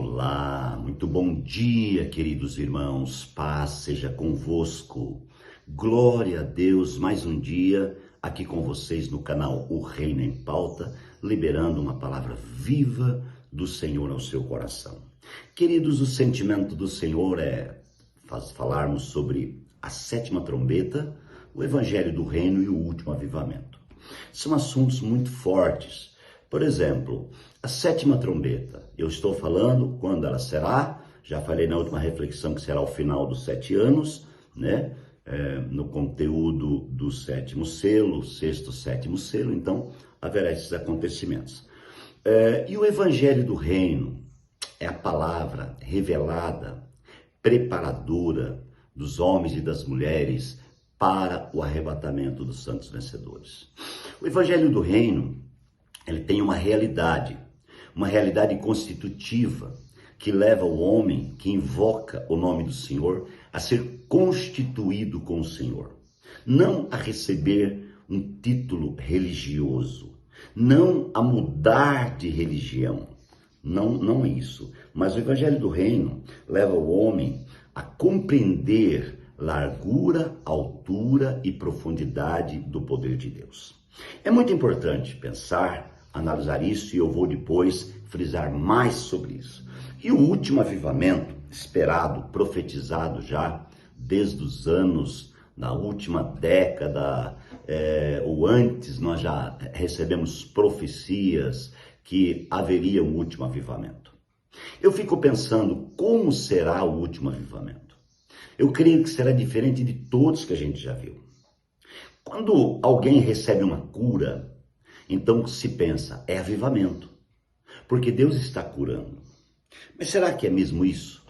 Olá, muito bom dia, queridos irmãos, paz seja convosco. Glória a Deus, mais um dia aqui com vocês no canal O Reino em Pauta, liberando uma palavra viva do Senhor ao seu coração. Queridos, o sentimento do Senhor é falarmos sobre a sétima trombeta, o Evangelho do Reino e o último avivamento. São assuntos muito fortes. Por exemplo, a sétima trombeta, eu estou falando quando ela será, já falei na última reflexão que será ao final dos 7 anos, né? No conteúdo do sétimo selo, sexto, sétimo selo, então haverá esses acontecimentos. E o Evangelho do Reino é a palavra revelada, preparadora dos homens e das mulheres para o arrebatamento dos santos vencedores. O Evangelho do Reino, ele tem uma realidade constitutiva que leva o homem que invoca o nome do Senhor a ser constituído com o Senhor, não a receber um título religioso, não a mudar de religião, não é isso, mas o Evangelho do Reino leva o homem a compreender largura, altura e profundidade do poder de Deus. É muito importante pensar, analisar isso, e eu vou depois frisar mais sobre isso. E o último avivamento, esperado, profetizado já desde os anos, na última década, ou antes, nós já recebemos profecias que haveria um último avivamento. Eu fico pensando, como será o último avivamento? Eu creio que será diferente de todos que a gente já viu. Quando alguém recebe uma cura, então se pensa, é avivamento, porque Deus está curando. Mas será que é mesmo isso?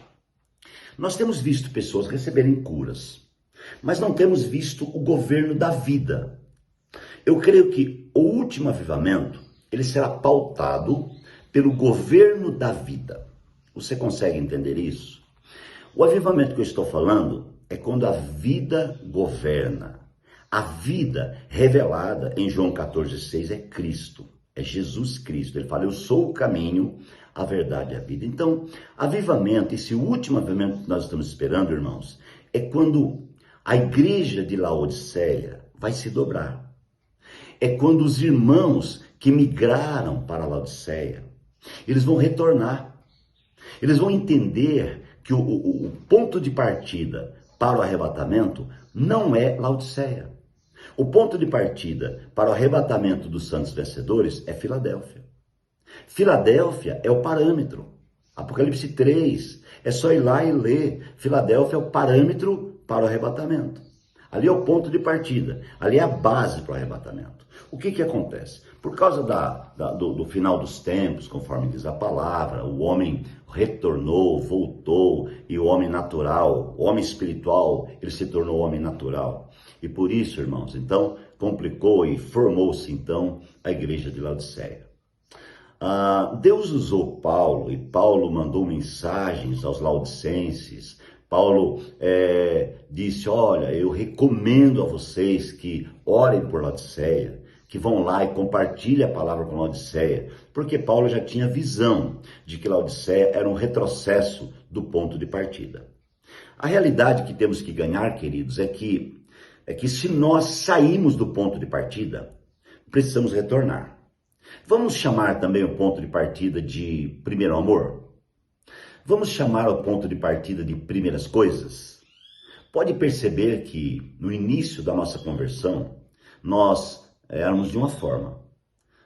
Nós temos visto pessoas receberem curas, mas não temos visto o governo da vida. Eu creio que o último avivamento, ele será pautado pelo governo da vida. Você consegue entender isso? O avivamento que eu estou falando é quando a vida governa. A vida revelada em João 14,6 é Cristo, é Jesus Cristo. Ele fala, eu sou o caminho, a verdade e a vida. Então, avivamento, esse último avivamento que nós estamos esperando, irmãos, é quando a igreja de Laodiceia vai se dobrar. É quando os irmãos que migraram para Laodiceia, eles vão retornar. Eles vão entender que o ponto de partida para o arrebatamento não é Laodiceia. O ponto de partida para o arrebatamento dos santos vencedores é Filadélfia. Filadélfia é o parâmetro. Apocalipse 3, é só ir lá e ler. Filadélfia é o parâmetro para o arrebatamento. Ali é o ponto de partida, ali é a base para o arrebatamento. O que acontece? Por causa do final dos tempos, conforme diz a palavra, o homem retornou, voltou, e o homem natural, o homem espiritual, ele se tornou homem natural. E por isso, irmãos, então, complicou e formou-se, então, a igreja de Laodiceia. Deus usou Paulo, e Paulo mandou mensagens aos laodicenses. Paulo disse, olha, eu recomendo a vocês que orem por Laodiceia, que vão lá e compartilhem a palavra com Laodiceia, porque Paulo já tinha visão de que Laodiceia era um retrocesso do ponto de partida. A realidade que temos que ganhar, queridos, é que se nós saímos do ponto de partida, precisamos retornar. Vamos chamar também o ponto de partida de primeiro amor? Vamos chamar o ponto de partida de primeiras coisas? Pode perceber que no início da nossa conversão, nós éramos de uma forma,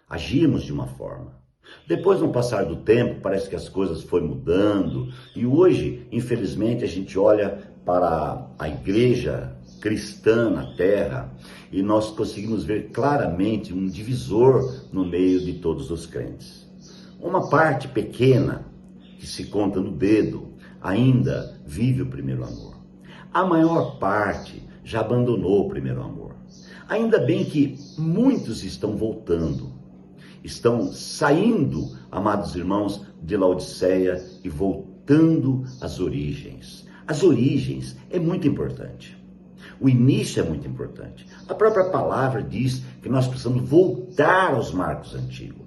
agíamos de uma forma. Depois, no passar do tempo, parece que as coisas foram mudando. E hoje, infelizmente, a gente olha para a igreja cristã na terra e nós conseguimos ver claramente um divisor no meio de todos os crentes. Uma parte pequena, que se conta no dedo, ainda vive o primeiro amor. A maior parte já abandonou o primeiro amor. Ainda bem que muitos estão voltando, estão saindo, amados irmãos, de Laodiceia e voltando às origens. As origens é muito importante. O início é muito importante. A própria palavra diz que nós precisamos voltar aos marcos antigos.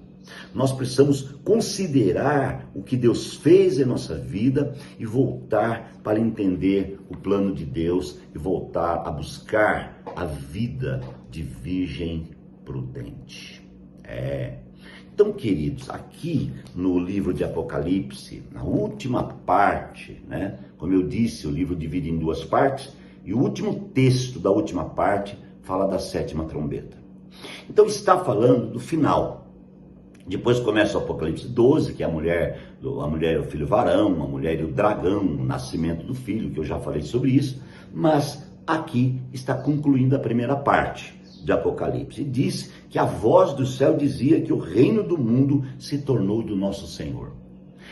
Nós precisamos considerar o que Deus fez em nossa vida e voltar para entender o plano de Deus e voltar a buscar a vida de virgem prudente. Então, queridos, aqui no livro de Apocalipse, na última parte, né? Como eu disse, o livro divide em duas partes, e o último texto da última parte fala da sétima trombeta. Então, está falando do final. Depois começa o Apocalipse 12, que é a mulher e o filho varão, a mulher e o dragão, o nascimento do filho, que eu já falei sobre isso, mas aqui está concluindo a primeira parte de Apocalipse, e diz que a voz do céu dizia que o reino do mundo se tornou do nosso Senhor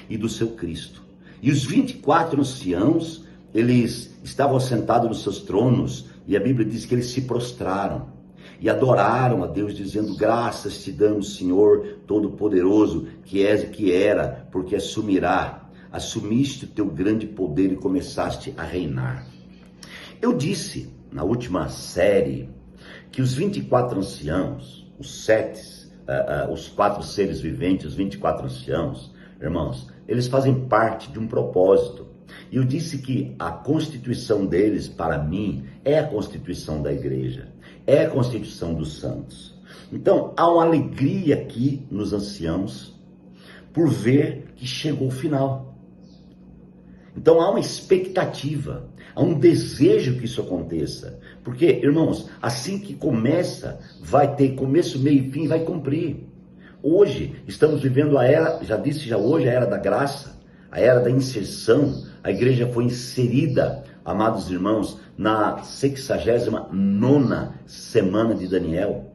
e do seu Cristo. E os 24 anciãos, eles estavam sentados nos seus tronos, e a Bíblia diz que eles se prostraram e adoraram a Deus, dizendo: graças te damos, Senhor Todo-Poderoso, que és e que era, porque assumiste o teu grande poder e começaste a reinar. Eu disse na última série que os 24 anciãos, os 4 seres viventes, os 24 anciãos, irmãos, eles fazem parte de um propósito. E eu disse que a constituição deles, para mim, é a constituição da igreja, é a constituição dos santos. Então, há uma alegria aqui nos anciãos por ver que chegou o final. Então há uma expectativa, há um desejo que isso aconteça. Porque, irmãos, assim que começa, vai ter começo, meio e fim, vai cumprir. Hoje estamos vivendo a era, hoje, a era da graça, a era da inserção. A igreja foi inserida, amados irmãos, na 69ª semana de Daniel.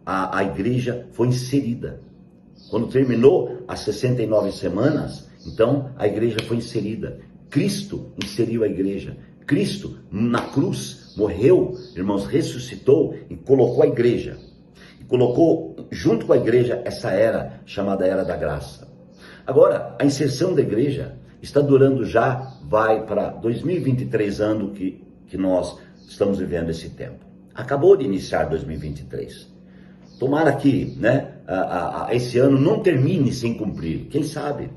A igreja foi inserida. Quando terminou as 69 semanas, então a igreja foi inserida. Cristo inseriu a igreja. Cristo na cruz morreu, irmãos, ressuscitou e colocou a igreja. E colocou junto com a igreja essa era chamada Era da Graça. Agora, a inserção da igreja está durando vai para 2023, ano que nós estamos vivendo esse tempo. Acabou de iniciar 2023. Tomara que esse ano não termine sem cumprir, quem sabe?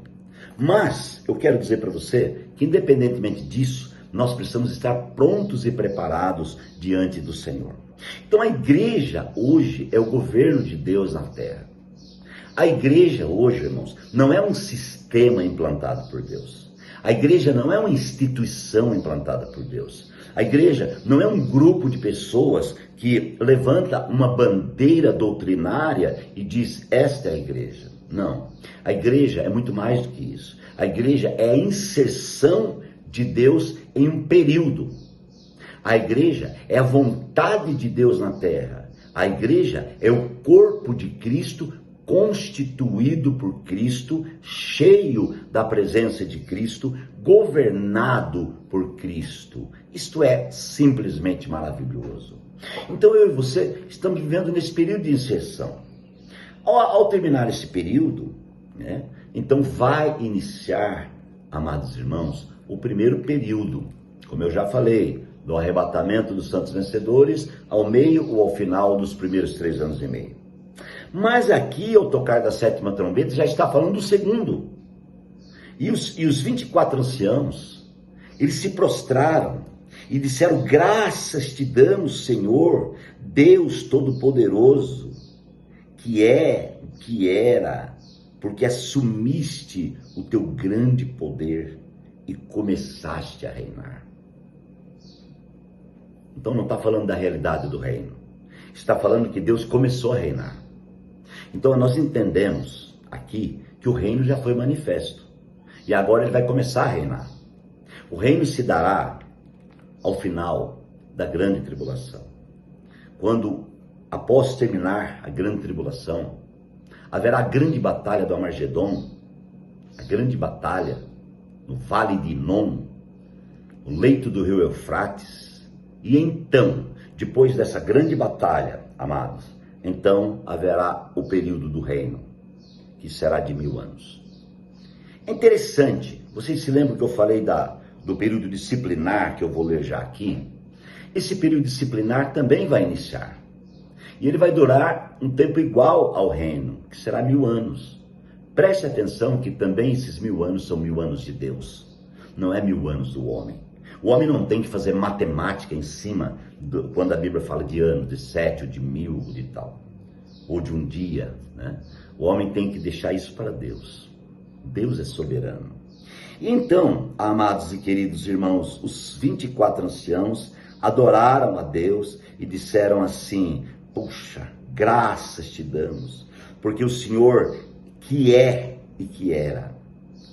Mas eu quero dizer para você que, independentemente disso, nós precisamos estar prontos e preparados diante do Senhor. Então a igreja hoje é o governo de Deus na terra. A igreja hoje, irmãos, não é um sistema implantado por Deus. A igreja não é uma instituição implantada por Deus. A igreja não é um grupo de pessoas que levanta uma bandeira doutrinária e diz: esta é a igreja. Não, a igreja é muito mais do que isso. A igreja é a inserção de Deus em um período. A igreja é a vontade de Deus na terra. A igreja é o corpo de Cristo, constituído por Cristo, cheio da presença de Cristo, governado por Cristo. Isto é simplesmente maravilhoso. Então eu e você estamos vivendo nesse período de inserção. Ao terminar esse período, então vai iniciar, amados irmãos, o primeiro período, como eu já falei, do arrebatamento dos santos vencedores, ao meio ou ao final dos primeiros 3 anos e meio. Mas aqui, ao tocar da sétima trombeta, já está falando do segundo. E os 24 anciãos, eles se prostraram e disseram: graças te damos, Senhor, Deus Todo-Poderoso, que é, que era, porque assumiste o teu grande poder e começaste a reinar. Então não está falando da realidade do reino, está falando que Deus começou a reinar. Então nós entendemos aqui que o reino já foi manifesto e agora ele vai começar a reinar. O reino se dará ao final da grande tribulação, quando, após terminar a grande tribulação, haverá a grande batalha do Armagedon, a grande batalha no vale de Inom, no leito do rio Eufrates. E então, depois dessa grande batalha, amados, então haverá o período do reino, que será de 1000 anos. É interessante, vocês se lembram que eu falei do período disciplinar, que eu vou ler já aqui? Esse período disciplinar também vai iniciar. E ele vai durar um tempo igual ao reino, que será 1000 anos. Preste atenção que também esses 1000 anos são 1000 anos de Deus. Não é 1000 anos do homem. O homem não tem que fazer matemática em cima, quando a Bíblia fala de anos, de 7, ou de 1000, de tal. Ou de um dia, né? O homem tem que deixar isso para Deus. Deus é soberano. E então, amados e queridos irmãos, os 24 anciãos adoraram a Deus e disseram assim: puxa, graças te damos, porque o Senhor que é e que era,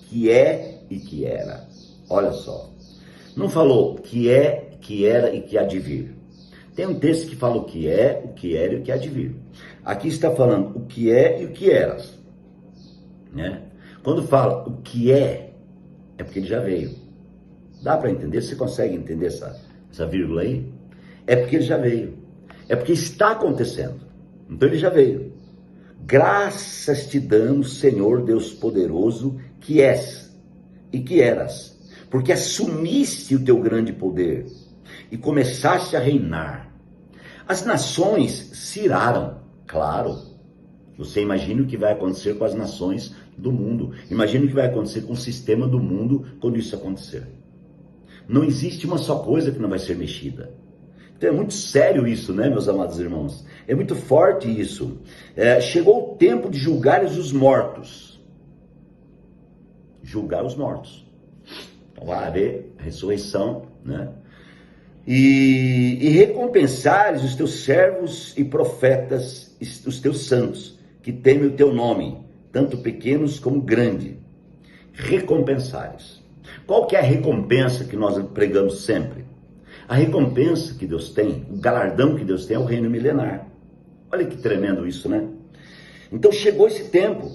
que é e que era. Olha só, não falou que é, que era e que há de vir. Tem um texto que fala o que é, o que era e o que há de vir. Aqui está falando o que é e o que eras, né? Quando fala o que é porque ele já veio. Dá para entender? Você consegue entender essa vírgula aí? É porque ele já veio. É porque está acontecendo. Então ele já veio. Graças te damos, Senhor Deus poderoso, que és e que eras, porque assumiste o teu grande poder e começaste a reinar. As nações se iraram, claro. Você imagina o que vai acontecer com as nações do mundo. Imagina o que vai acontecer com o sistema do mundo quando isso acontecer. Não existe uma só coisa que não vai ser mexida. Então é muito sério isso, né, meus amados irmãos? É muito forte isso. Chegou o tempo de julgar os mortos. Julgar os mortos. Então vai haver a ressurreição, né? E recompensares os teus servos e profetas, os teus santos, que temem o teu nome, tanto pequenos como grandes. Recompensares. Qual que é a recompensa que nós pregamos sempre? A recompensa que Deus tem, o galardão que Deus tem é o reino milenar. Olha que tremendo isso, né? Então chegou esse tempo.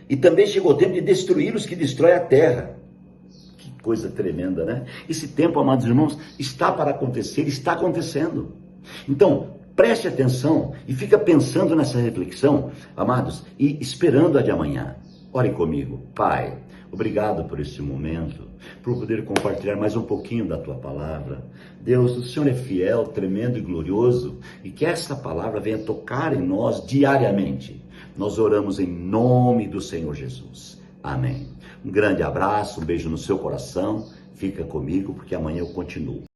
E também chegou o tempo de destruir os que destroem a terra. Que coisa tremenda, né? Esse tempo, amados irmãos, está para acontecer, está acontecendo. Então, preste atenção e fica pensando nessa reflexão, amados, e esperando a de amanhã. Ore comigo. Pai, obrigado por este momento, por poder compartilhar mais um pouquinho da tua palavra. Deus, o Senhor é fiel, tremendo e glorioso, e que essa palavra venha tocar em nós diariamente. Nós oramos em nome do Senhor Jesus. Amém. Um grande abraço, um beijo no seu coração. Fica comigo, porque amanhã eu continuo.